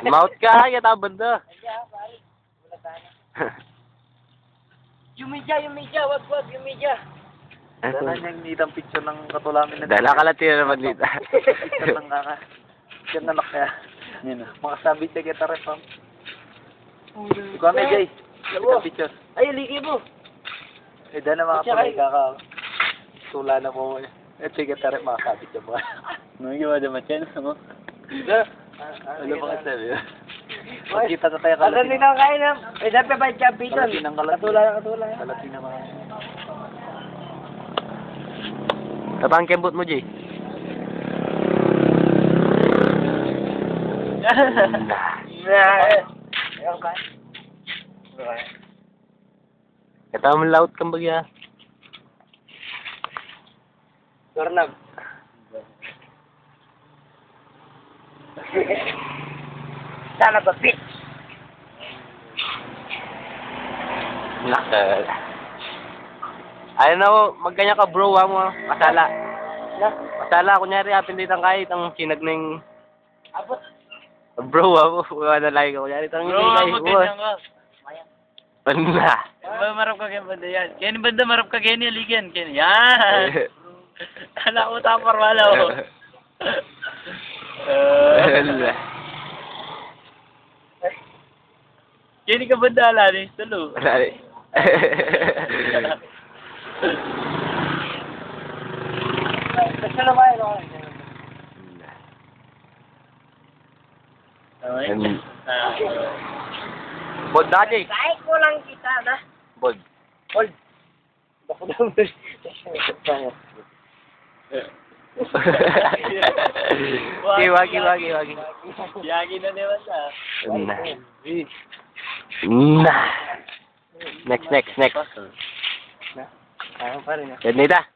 Mouth ka, yata banda. Yung media, wag, yung media. Dala niyang nitang picture ng katulamin na Dala ka lang naman dito. picture ng kaka. Yung anak niya. Yun o. Makasabi siya kita rin pa. Ikaw na, Jay. Itang picture. Ay, ligi mo. Eh, dala mga pala kaka. Tula na po. Eh, sige tayo makakabit siya ba? Ano yung gawin naman yan? Ano? Ano ba kasabi? Pagkita ka tayo Ano din ang kain na? Eh, dapat ba yung champion? Kalati ng kalati. Katula. Kalati na mga. Tapang kembot mo, Jay. Kata mo laut kang bagya. Dornab. Sana ba fit? Nakal. Ayun na, magkanya ka bro, mo. Kasala. Kasala, kunyari, apinditan kahit ang sinag na yung... Abot. Bro, mo. Wala na like ko. Kunyari, tanong Bro, ako ganyan ka. Banda. Marap ka kaya banda yan. Kenny banda, marap ka Kenny, aligan. Kenny, yan. Anak ko tapar wala ko. Kenny ka banda, alani. Tulo. Dali. Basta na ba yun? Bod na, Jay. Kahit ko lang kita na. Bod. Hold. Bako daw. Wagi. Yagi na naman sa. Next. Ayaw pa rin. Ganita.